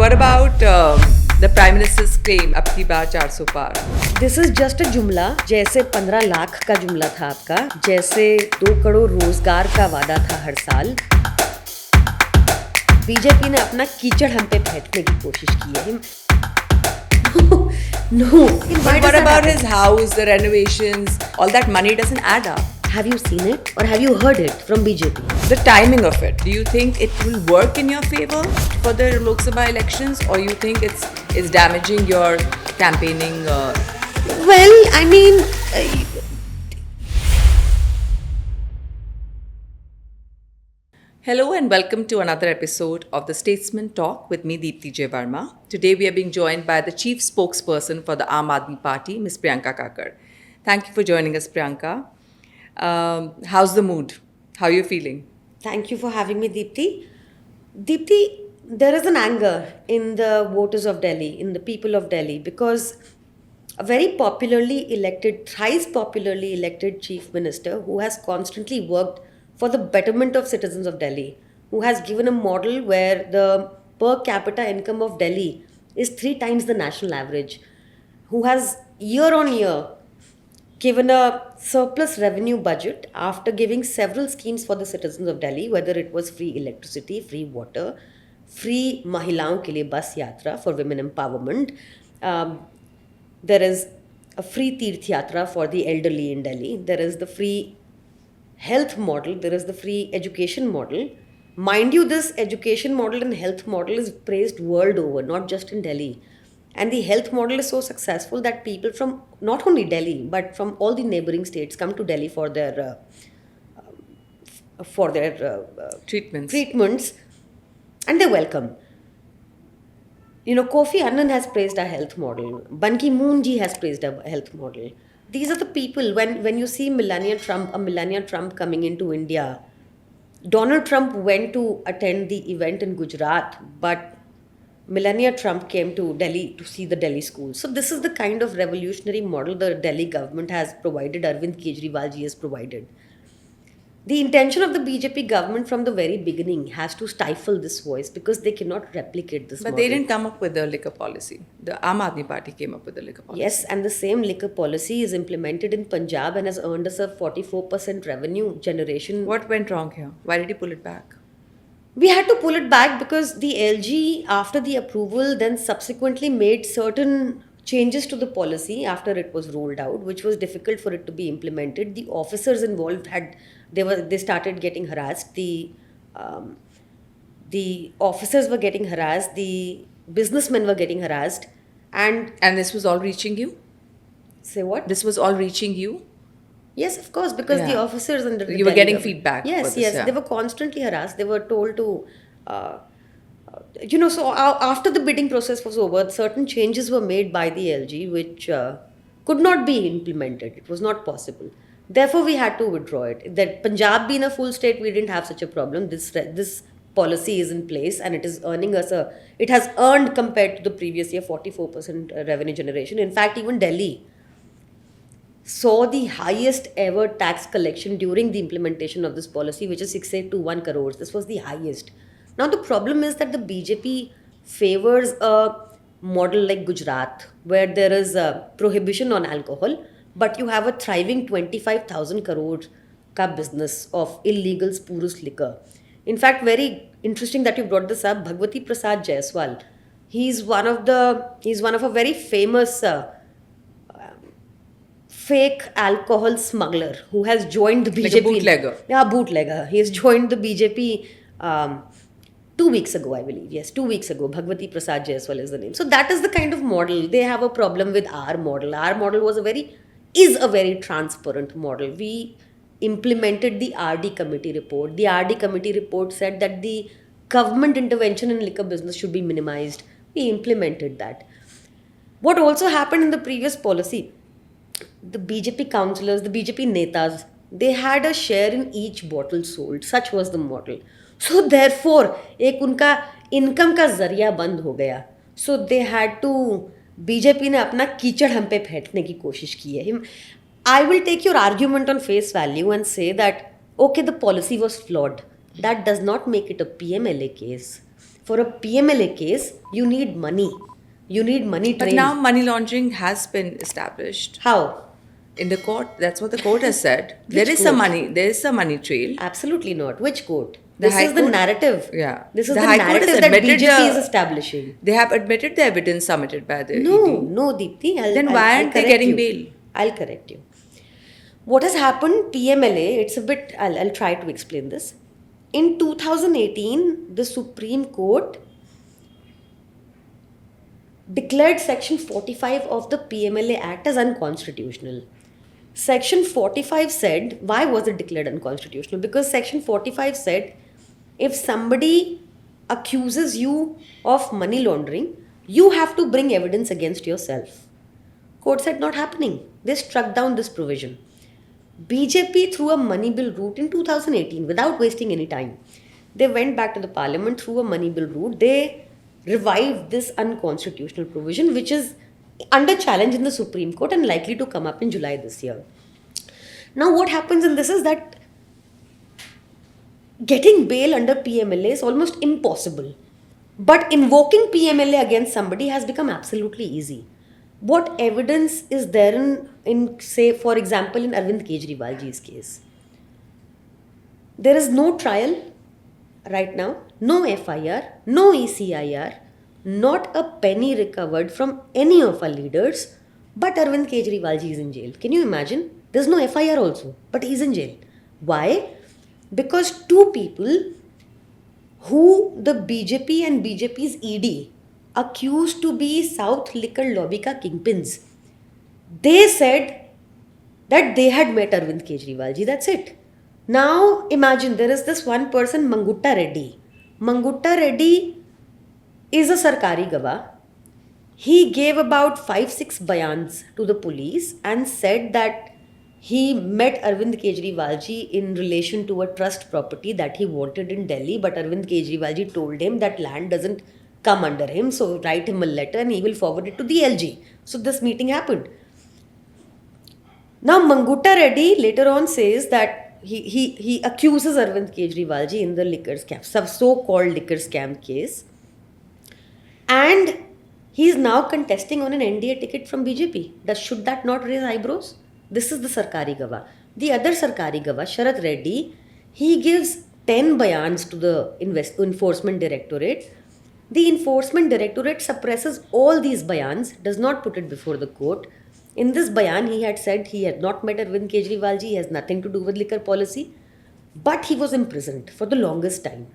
What about the Prime Minister's claim, अब की बार 400 पार? This is just a जुमला. जैसे 15 लाख का जुमला था आपका, जैसे 2 करोड़ रोजगार का वादा था हर साल. बीजेपी ने अपना कीचड़ हम पे फेंकने की कोशिश की है. No. But what about his house, the renovations? All that money doesn't add up. Have you seen it or have you heard it from BJP? The timing of it. Do you think it will work in your favor for the Lok Sabha elections, or you think it's damaging your campaigning? Well, I mean, Hello and welcome to another episode of the Statesman Talk with me, Deepti J. Verma. Today we are being joined by the chief spokesperson for the Aam Aadmi Party, Ms. Priyanka Kakkar. Thank you for joining us, Priyanka. How's the mood? How are you feeling? thank you for having me, Deepti. Deepti, there is an anger in the voters of Delhi, in the people of Delhi, because a very popularly elected, thrice popularly elected chief minister who has constantly worked for the betterment of citizens of Delhi, who has given a model where the per capita income of Delhi is 3 times the national average, who has year on year given a surplus revenue budget after giving several schemes for the citizens of Delhi, whether it was free electricity, free water, free Mahilaon ke liye bus yatra for women empowerment. There is a free Tirth Yatra for the elderly in Delhi. There is the free health model. There is the free education model. Mind you, this education model and health model is praised world over, not just in Delhi. And the health model is so successful that people from not only Delhi but from all the neighboring states come to Delhi for their treatments, and they're welcome. You know, Kofi Annan has praised our health model. Ban Ki-moon ji has praised our health model. These are the people, when you see Melania Trump coming into India, Donald Trump went to attend the event in Gujarat, but Melania Trump came to Delhi to see the Delhi schools. So this is the kind of revolutionary model the Delhi government has provided, Arvind Kejriwal ji has provided. The intention of the BJP government from the very beginning has to stifle this voice because they cannot replicate this But model. they didn't come up with the liquor policy. The Aam Aadmi Party came up with the liquor policy. Yes, and the same liquor policy is implemented in Punjab and has earned us a 44% revenue generation. What went wrong here? Why did he pull it back? We had to pull it back because the LG, after the approval, then subsequently made certain changes to the policy after it was rolled out, which was difficult for it to be implemented. The officers involved they started getting harassed. The officers were getting harassed. The businessmen were getting harassed, and this was all reaching you? say what? This was all reaching you? Yes, of course, because the Yeah. officers under the You were Delhi getting government- feedback Yes, for this, yes, yeah. they were constantly harassed. They were told to, so after the bidding process was over, certain changes were made by the LG which could not be implemented. It was not possible. Therefore, we had to withdraw it. That Punjab being a full state, we didn't have such a problem. This policy is in place and it is earning us it has earned compared to the previous year 44% revenue generation. In fact, even Delhi saw the highest ever tax collection during the implementation of this policy, which is 6821 crores. This was the highest. Now, the problem is that the BJP favors a model like Gujarat, where there is a prohibition on alcohol, but you have a thriving 25,000 crore ka business of illegal spurious liquor. In fact, very interesting that you brought this up. Bhagwati Prasad Jaiswal, he's one of a very famous fake alcohol smuggler who has joined the BJP. Like a bootlegger. Yeah, bootlegger. He has joined the BJP 2 weeks ago, I believe. Yes, 2 weeks ago. Bhagwati Prasad Jaiswal is the name. So that is the kind of model. They have a problem with our model. Our model is a very transparent model. We implemented the RD committee report. The RD committee report said that the government intervention in liquor business should be minimized. We implemented that. What also happened in the previous policy, the BJP councillors, the BJP netas, they had a share in each bottle sold. Such was the model. So therefore, एक उनका income का जरिया बंद हो गया. So they had to, BJP ने अपना कीचड़ हम पे फेंकने की कोशिश की है. I will take your argument on face value and say that, okay, the policy was flawed. That does not make it a PMLA case. For a PMLA case, you need money. You need money But trail. now money laundering has been established How? in the court. That's what the court has said. Which There is some court? money. There is some money trail. Absolutely not. Which court? The This High is the Court- narrative. Yeah. This is The the, High Court has narrative that admitted BJP is the- establishing. They have admitted the evidence submitted by the No, ED. no, Deepthi. Then why aren't they correct getting you. bail? I'll correct you. What has happened, PMLA, it's a bit, I'll try to explain this. In 2018, the Supreme Court declared Section 45 of the PMLA Act as unconstitutional. Section 45 said, why was it declared unconstitutional? Because Section 45 said, if somebody accuses you of money laundering, you have to bring evidence against yourself. Court said not happening. They struck down this provision. BJP threw a money bill route in 2018 without wasting any time. They went back to the parliament through a money bill route. They revived this unconstitutional provision, which is under challenge in the Supreme Court and likely to come up in July this year. Now, what happens in this is that getting bail under PMLA is almost impossible. But invoking PMLA against somebody has become absolutely easy. What evidence is there in say, for example, in Arvind Kejriwalji's case? There is no trial right now, no FIR, no ECIR, not a penny recovered from any of our leaders, but Arvind Kejriwalji is in jail. Can you imagine? There's no FIR also, but he's in jail. Why? Because two people who the BJP and BJP's ED accused to be South Liquor Lobby ka kingpins, they said that they had met Arvind Kejriwalji. That's it. Now imagine there is this one person, Mangutta Reddy. Mangutta Reddy is a Sarkari Gawah. He gave about 5-6 bayans to the police and said that he met Arvind Kejriwalji in relation to a trust property that he wanted in Delhi, but Arvind Kejriwalji told him that land doesn't come under him, so write him a letter and he will forward it to the LG. So this meeting happened. Now Mangutta Reddy later on says that he accuses Arvind Kejriwalji in the liquor scam, some so-called liquor scam case, and he is now contesting on an NDA ticket from BJP. Should that not raise eyebrows? This is the Sarkari Gawah. The other Sarkari Gawah, Sharath Reddy, he gives 10 bayans to the Enforcement Directorate. The Enforcement Directorate suppresses all these bayans, does not put it before the court. In this bayan, he had said he had not met Arvind Kejriwalji, he has nothing to do with liquor policy, but he was imprisoned for the longest time.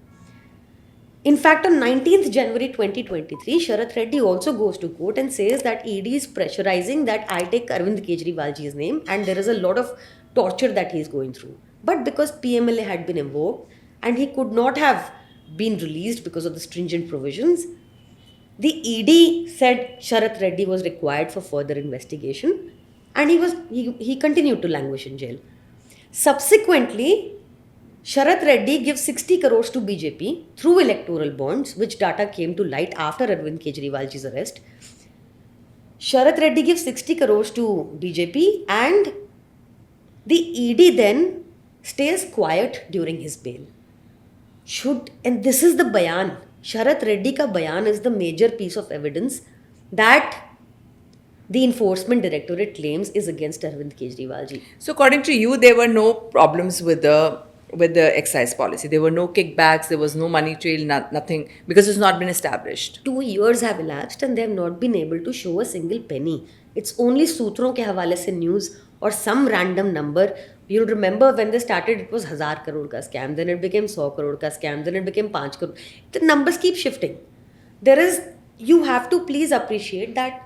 In fact, on 19th January 2023, Sharath Reddy also goes to court and says that ED is pressurizing that I take Arvind Kejriwalji's name and there is a lot of torture that he is going through. But because PMLA had been invoked and he could not have been released because of the stringent provisions, the ED said Sharath Reddy was required for further investigation and he continued to languish in jail. Subsequently, Sharath Reddy gives 60 crores to BJP through electoral bonds, which data came to light after Arvind Kejriwalji's arrest. Sharath Reddy gives 60 crores to BJP and the ED then stays quiet during his bail. And this is the bayan. Sharath Reddy ka bayan is the major piece of evidence that the Enforcement Directorate claims is against Arvind Kejriwalji. So according to you, there were no problems with the excise policy. There were no kickbacks, there was no money trail, nothing, because it's not been established. 2 years have elapsed and they have not been able to show a single penny. It's only Sutron ke hawale se news or some random number. You'll remember when they started, it was 1000 crore ka scam, then it became 100 crore ka scam, then it became 5 crore. The numbers keep shifting. You have to please appreciate that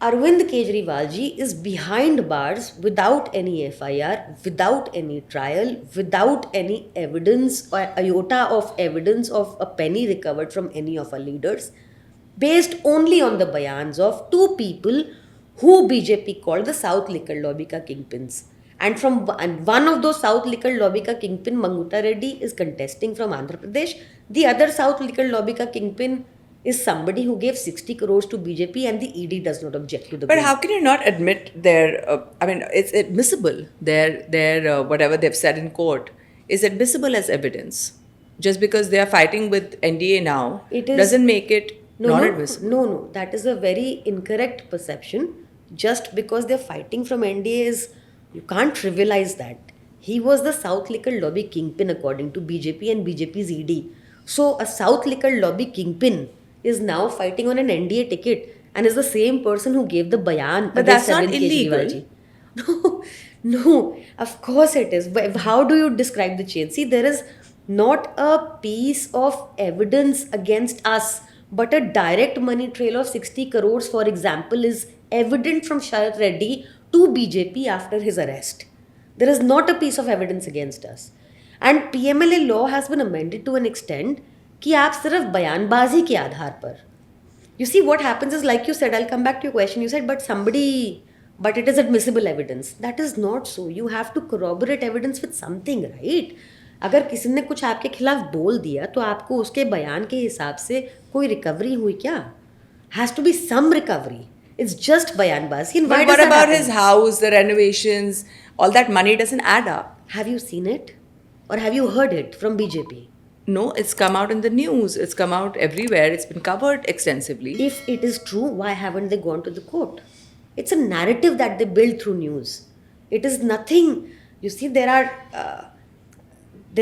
Arvind Kejriwalji is behind bars without any FIR, without any trial, without any evidence or iota of evidence of a penny recovered from any of our leaders, based only on the bayans of two people who BJP called the South Liquor Lobby ka kingpins. And one of those South Liquor Lobby ka kingpin, Mangutta Reddy, is contesting from Andhra Pradesh. The other South Liquor Lobby ka kingpin is somebody who gave 60 crores to BJP and the ED does not object to the But bill. how can you not admit it's admissible, their whatever they've said in court is admissible as evidence. just because they are fighting with NDA now It is- doesn't make it No, not no, admissible. no. That is a very incorrect perception. Just because they're fighting from NDA is, you can't trivialize that. He was the South Liquor Lobby kingpin according to BJP and BJP's ED. So a South Liquor Lobby kingpin is now fighting on an NDA ticket and is the same person who gave the bayan But against that's not Arvind illegal. Kejriwal ji. No, no, of course it is. But how do you describe the chain? See, there is not a piece of evidence against us, but a direct money trail of 60 crores, for example, is evident from Sharad Reddy to BJP after his arrest. There is not a piece of evidence against us. And PMLA law has been amended to an extent कि आप सिर्फ बयानबाजी के आधार पर, you see what happens is, like you said, I'll come back to your question. You said, but it is admissible evidence. That is not so. You have to corroborate evidence with something, right? अगर किसी ने कुछ आपके खिलाफ बोल दिया तो आपको उसके बयान के हिसाब से कोई रिकवरी हुई क्या? Has to be some recovery. It's just बयानबाजी. And why But does what that about happen? his house, the renovations, all that money doesn't add up. Have you seen it? Or have you heard it from BJP? No, it's come out in the news. It's come out everywhere. It's been covered extensively. If it is true, why haven't they gone to the court? It's a narrative that they build through news. It is nothing. You see, there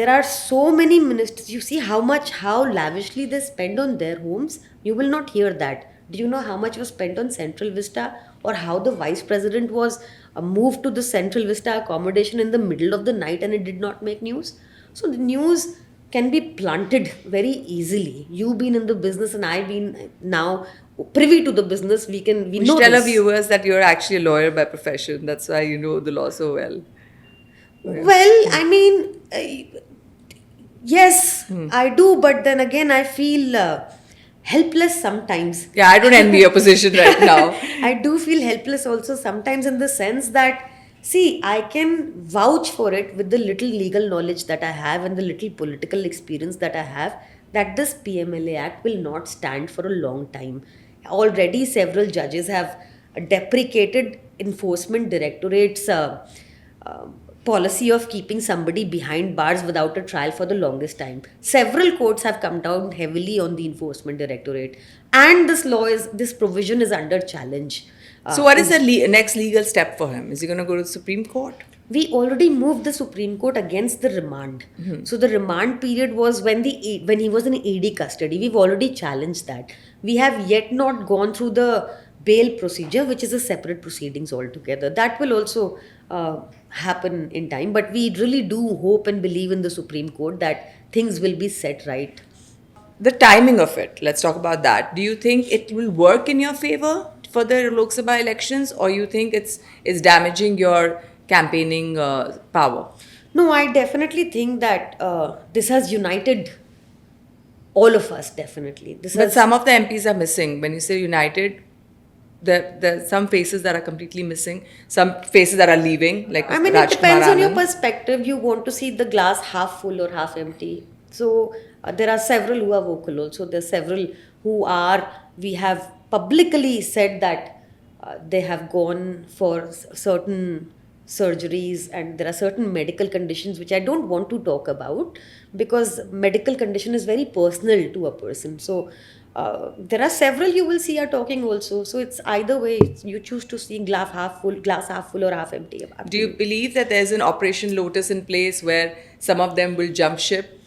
are so many ministers. You see how lavishly they spend on their homes. You will not hear that. Do you know how much was spent on Central Vista, or how the vice president was moved to the Central Vista accommodation in the middle of the night and it did not make news? So the news can be planted very easily. You been in the business and I been now privy to the business. We You know should tell our this. viewers that you're actually a lawyer by profession. That's why you know the law so well. Well, I mean, yes, I do, but then again, I feel helpless sometimes. Yeah, I don't envy your position right now. I do feel helpless also sometimes, in the sense that, see, I can vouch for it with the little legal knowledge that I have and the little political experience that I have, that this PMLA Act will not stand for a long time. Already, several judges have deprecated Enforcement Directorate's policy of keeping somebody behind bars without a trial for the longest time. Several courts have come down heavily on the Enforcement Directorate, and this provision is under challenge. So, what is the next legal step for him? Is he going to go to the Supreme Court? We already moved the Supreme Court against the remand. So the remand period was when he was in ED custody. We've already challenged that. We have yet not gone through the bail procedure, which is a separate proceedings altogether. That will also happen in time. But we really do hope and believe in the Supreme Court that things will be set right. The timing of it, let's talk about that. Do you think it will work in your favor for the Lok Sabha elections, or you think it's damaging your campaigning power? No, I definitely think that this has united all of us, definitely. But some of the MPs are missing. When you say united, there are some faces that are completely missing, some faces that are leaving, like I mean, Raj it depends Kumar on your Anand. perspective. You want to see the glass half full or half empty. So there are several who are vocal also. There are several we have publicly said that they have gone for certain surgeries, and there are certain medical conditions which I don't want to talk about, because medical condition is very personal to a person. So there are several you will see are talking also. So it's either way. You choose to see glass half full or half empty. Do you believe that there's an Operation Lotus in place where some of them will jump ship?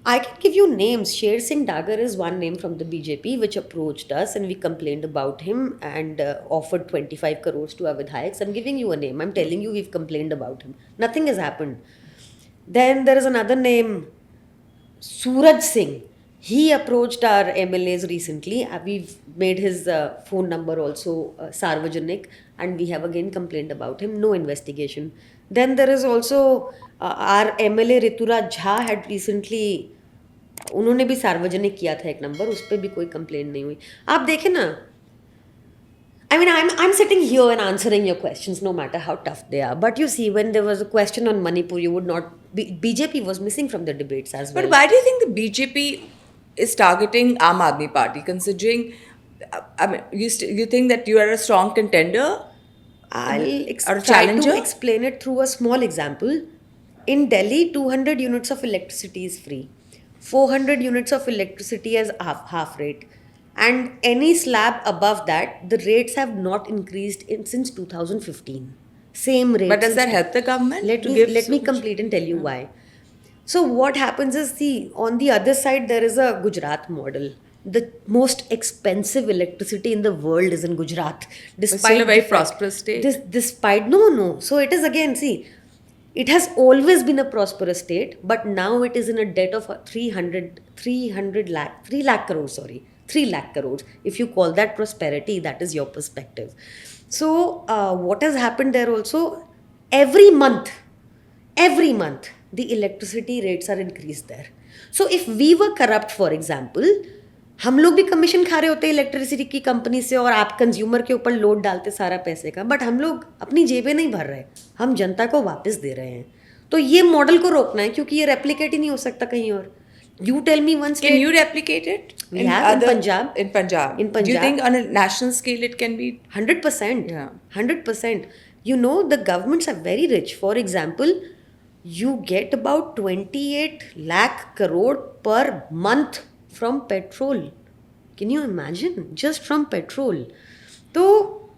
I can give you names. Sher Singh Dagar is one name from the BJP which approached us, and we complained about him and offered 25 crores to our Vidhayaks. I'm giving you a name. I'm telling you we've complained about him. Nothing has happened. Then there is another name, Suraj Singh. He approached our MLAs recently. We've made his phone number also Sarvajanik, and we have again complained about him. No investigation. Then there is also our MLA Rituraj Jha had recently, उन्होंने भी सार्वजनिक किया था एक number, उस पर भी कोई कंप्लेंट नहीं हुई. आप देखें ना, I mean, I'm sitting here and answering your questions no matter how tough they are. But you see, when there was a question on Manipur, you would not... BJP was missing from the debates as well. But why do you think the BJP is targeting Aam Aadmi Party, considering... I mean, you think that you are a strong contender? I'll Or a try challenger? to explain it through a small example. In Delhi, 200 units of electricity is free. 400 units of electricity as half rate. And any slab above that, the rates have not increased since 2015. Same rate. But does that help the government? Let to me give let so me much? complete and tell you why. So what happens is, see, on the other side there is a Gujarat model. The most expensive electricity in the world is in Gujarat. It's still a very the fact- prosperous state. despite no. So it is again, see, it has always been a prosperous state, but now it is in a debt of 300 lakh, 3 lakh crores, sorry, 3 lakh crores. If you call that prosperity, that is your perspective. So, what has happened there also, every month, the electricity rates are increased there. So, if we were corrupt, for example, हम लोग भी commission खा रहे होते electricity की company से और आप कंज्यूमर के ऊपर लोड डालते सारा पैसे का, बट हम लोग अपनी जेबें नहीं भर रहे, हम जनता को वापस दे रहे हैं. तो ये मॉडल को रोकना है क्योंकि ये रेप्लिकेट ही नहीं हो सकता कहीं और. You tell me one Can you replicate it? We have in Punjab. In Punjab. In Do you Punjab. think on a national scale it can be? 100%. Yeah. 100%. You know, the governments are very rich. For example, you get about 28 lakh crore per month from petrol. Can you imagine? Just from petrol. So,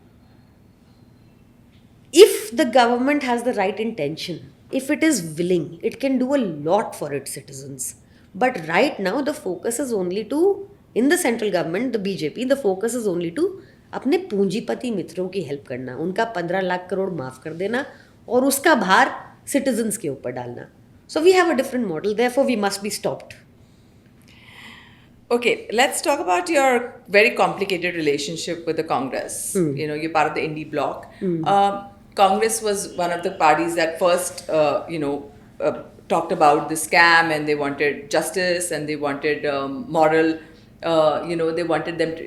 if the government has the right intention, if it is willing, it can do a lot for its citizens. But right now, the focus is only to, in the central government, the BJP, the focus is only to अपने पूंजीपति मित्रों की help करना, उनका 15 लाख करोड़ माफ कर देना और उसका भार सिटीजन्स के ऊपर डालना. So we have a different model, therefore we must be stopped. Okay, let's talk about your very complicated relationship with the Congress. You know, you're part of the Indie bloc. Congress was one of the parties that first, talked about the scam, and they wanted justice, and they wanted moral. They wanted them to,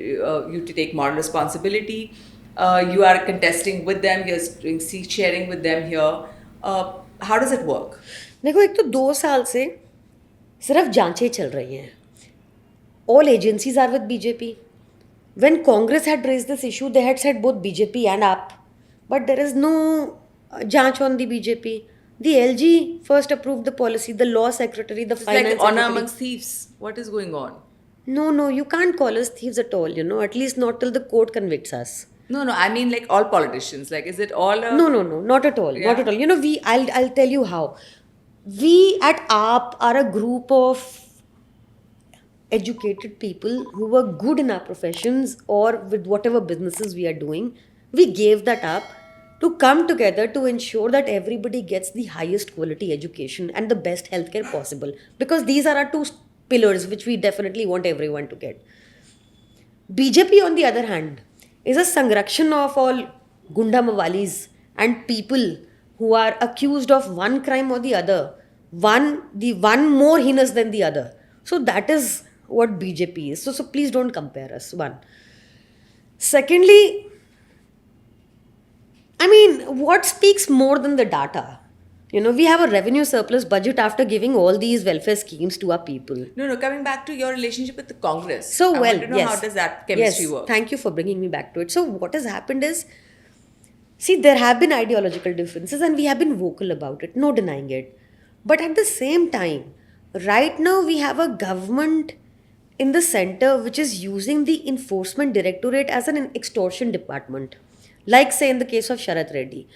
you to take moral responsibility. You are contesting with them. You're doing seat sharing with them here. How does it work? देखो, एक तो 2 साल से सिर्फ जांचें चल रही हैं. All agencies are with BJP. When Congress had raised this issue, they had said both BJP and AAP. But there is no janch on the BJP. The LG first approved the policy, the law secretary, the It's finance like honor secretary. amongst thieves. What is going on? No, you can't call us thieves at all, at least not till the court convicts us. No, I mean like all politicians. Like, is it all a... No, not at all. Yeah. Not at all. I'll tell you how. We at AAP are a group of educated people who were good in our professions or with whatever businesses we are doing. We gave that up to come together to ensure that everybody gets the highest quality education and the best healthcare possible. Because these are our 2 pillars which we definitely want everyone to get. BJP, on the other hand, is a sangrakshan of all gunda mawalis and people who are accused of one crime or the other, the one more heinous than the other. So that is what BJP is. So please don't compare us. One. Secondly, I mean, what speaks more than the data? We have a revenue surplus budget after giving all these welfare schemes to our people. No, coming back to your relationship with the Congress. So, I well, want to know yes. how does that chemistry yes, work? Thank you for bringing me back to it. So, what has happened is, see, there have been ideological differences and we have been vocal about it, no denying it. But at the same time, right now we have a government in the center which is using the enforcement directorate as an extortion department. Like, say, in the case of Sharath Reddy.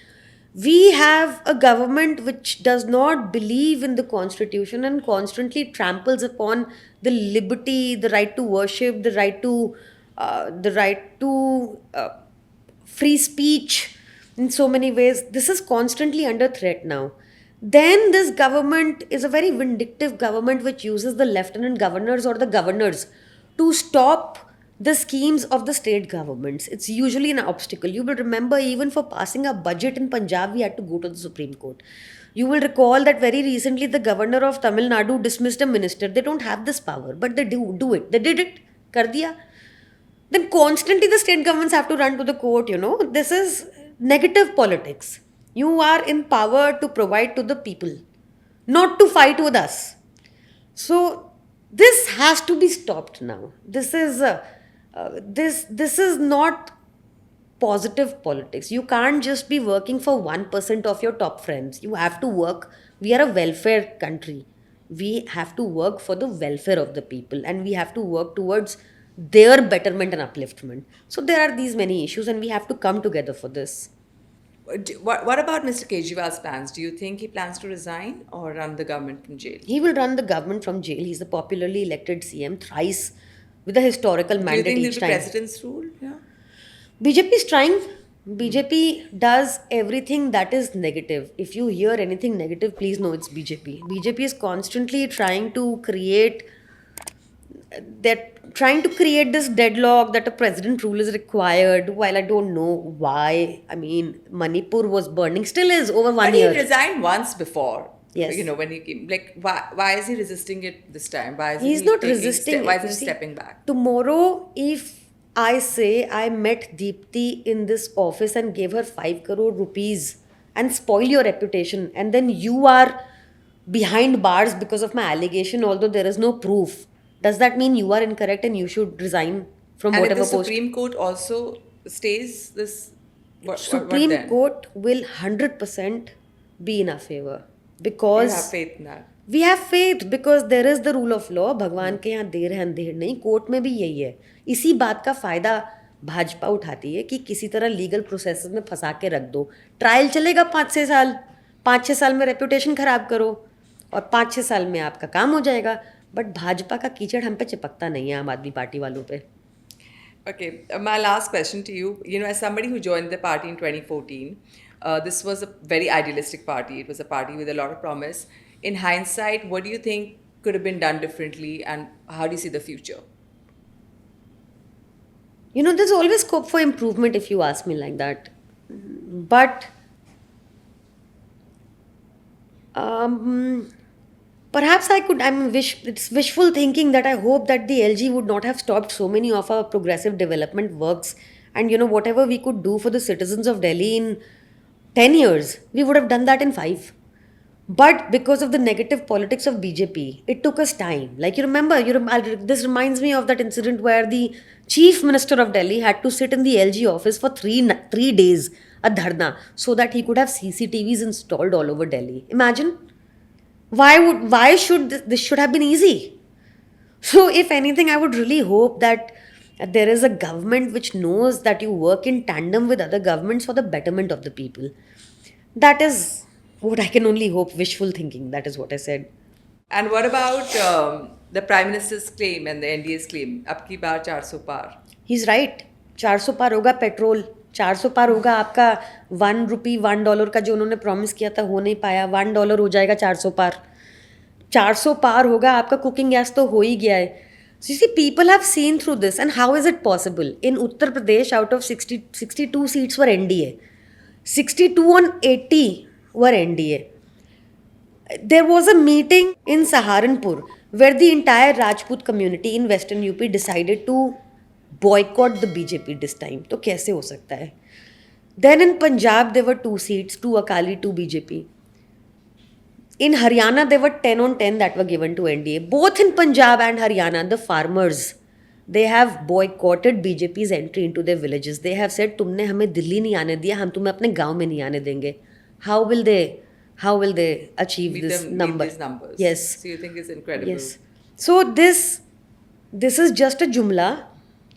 We have a government which does not believe in the constitution and constantly tramples upon the liberty, the right to worship, the right to free speech in so many ways. This is constantly under threat now. Then this government is a very vindictive government which uses the lieutenant governors or the governors to stop the schemes of the state governments. It's usually an obstacle. You will remember even for passing a budget in Punjab, we had to go to the Supreme Court. You will recall that very recently the governor of Tamil Nadu dismissed a minister. They don't have this power, but they do it. They did it. Kar diya. Then constantly the state governments have to run to the court, This is negative politics. You are in power to provide to the people, not to fight with us. So this has to be stopped now. This is not positive politics. You can't just be working for 1% of your top friends. You have to work. We are a welfare country. We have to work for the welfare of the people, and we have to work towards their betterment and upliftment. So there are these many issues, and we have to come together for this. What about Mr. Kejriwal's plans? Do you think he plans to resign or run the government from jail? He will run the government from jail. He's the popularly elected CM thrice with a historical Do you mandate think there'll each be time. president's rule? Yeah. BJP is trying. BJP does everything that is negative. If you hear anything negative, please know it's BJP. BJP is constantly trying to create this deadlock that a president rule is required. While I don't know why. I mean, Manipur was burning, still is over one But he year. resigned once before. Yes. You know, when he came. Like, why is he resisting it this time? Why is He's he not taking resisting. Why is it. he See, stepping back? Tomorrow, if I say I met Deepthi in this office and gave her 5 crore rupees and spoil your reputation, and then you are behind bars because of my allegation, although there is no proof, does that mean you are incorrect and you should resign from And if whatever the post? Supreme Court also stays this, what Supreme then? Court will 100% be in our favor You because have faith in that. We have faith because there is the rule of law. भगवान के यहाँ देर है अंधेर नहीं. Court में भी यही है. इसी बात का फ़ायदा भाजपा उठाती है कि किसी तरह लीगल प्रोसेस में फंसा के रख दो. ट्रायल चलेगा 5-6 साल. 5-6 साल में रेपुटेशन खराब करो और 5-6 साल में आपका काम हो जाएगा. बट भाजपा का कीचड़ हम पे चिपकता नहीं है आम आदमी पार्टी वालों पे. Okay, my last question to you. You know, as somebody who joined the party in 2014, this was a very idealistic party. It was a party with a lot of promise. In hindsight, what do you think could have been done differently, and how do you see the future? You know, there's always scope for improvement if you ask me like that. But perhaps it's wishful thinking that I hope that the LG would not have stopped so many of our progressive development works. And, you know, whatever we could do for the citizens of Delhi in 10 years, we would have done that in 5. But because of the negative politics of BJP, it took us time. Like this reminds me of that incident where the chief minister of Delhi had to sit in the LG office for 3 days, a dharna, so that he could have CCTVs installed all over Delhi. Imagine. Why should this should have been easy? So if anything, I would really hope that there is a government which knows that you work in tandem with other governments for the betterment of the people. That is what I can only hope. Wishful thinking. That is what I said. And what about the Prime Minister's claim and the NDA's claim? Ab ki baar 400 par. He's right. 400 पार होगा petrol. 400 पार होगा आपका $1 का जो उन्होंने promise किया था हो नहीं पाया. $1 हो जाएगा 400 पार. 400 पार होगा आपका कुकिंग गैस तो हो ही गया है. So you see, people have seen through this, and how is it possible? In Uttar Pradesh, out of 62 seats were NDA. 62 on 80 were NDA. There was a meeting in Saharanpur where the entire Rajput community in Western UP decided to boycott the BJP this time. तो कैसे हो सकता है? Then in Punjab there were 2 seats, 2 Akali, 2 BJP. In Haryana there were 10 on 10 that were given to NDA. Both in Punjab and Haryana, the farmers, they have boycotted BJP's entry into their villages. They have said, तुमने हमें दिल्ली नहीं आने दिया, हम तुम्हें अपने गांव में नहीं आने देंगे. How will they achieve Meet this them, number? Meet these numbers. Yes. So you think it's incredible? Yes. So this is just a जुमला.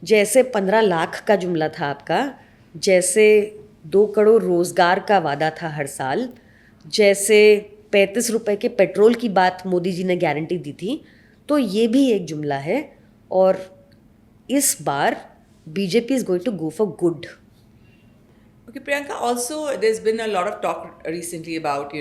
जैसे 15 लाख का जुमला था आपका, जैसे 2 करोड़ रोजगार का वादा था हर साल, जैसे 35 रुपए के पेट्रोल की बात मोदी जी ने गारंटी दी थी, तो ये भी एक जुमला है. और इस बार BJP is going to go for good. Okay, Priyanka, also there's been a lot of talk recently about,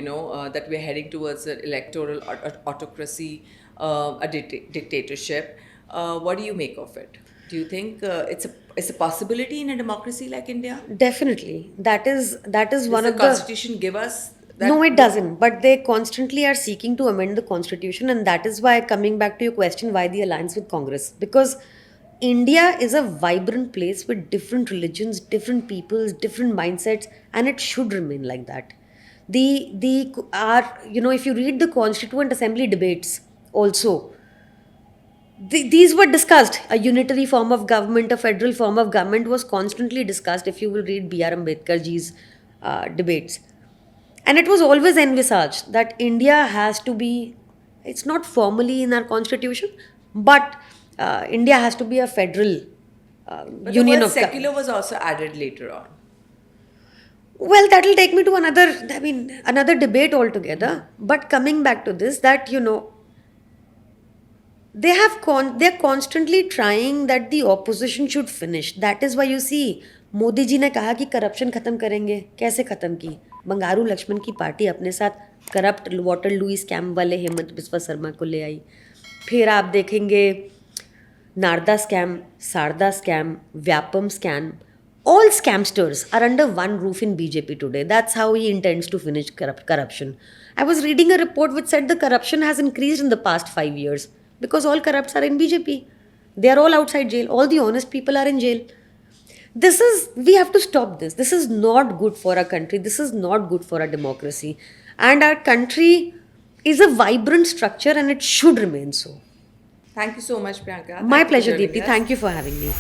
that we're heading towards an electoral autocracy, a dictatorship. What do you make of it? Do you think it's a possibility in a democracy like India? Definitely. That is one Does of the Constitution give us that? No, it doesn't. But they constantly are seeking to amend the constitution, and that is why, coming back to your question, why the alliance with Congress? Because India is a vibrant place with different religions, different peoples, different mindsets, and it should remain like that. If you read the Constituent Assembly debates, also these were discussed. A unitary form of government, a federal form of government was constantly discussed. If you will read B.R. Ambedkar ji's debates. And it was always envisaged that India has to be It's not formally in our constitution, but India has to be a federal But union the word of secular was also added later on. Well, that will take me to another debate altogether. But coming back to this, that they're constantly trying that the opposition should finish. That is why you see Modi ji ने कहा कि corruption खत्म करेंगे. कैसे खत्म की? बंगारू लक्ष्मण की party अपने साथ करप्ट वाटर लुई स्कैम वाले हेमंत बिस्वा शर्मा को ले आई. फिर आप देखेंगे Narada scam, Sharada scam, Vyapam scam. All scamsters are under one roof in BJP today. That's how he intends to finish corruption. I was reading a report which said the corruption has increased in the past 5 years because all corrupts are in BJP. They are all outside jail. All the honest people are in jail. We have to stop this. This is not good for our country. This is not good for our democracy. And our country is a vibrant structure and it should remain so. Thank you so much, Priyanka. My Thank you for pleasure, joining Deepti. us. Thank you for having me.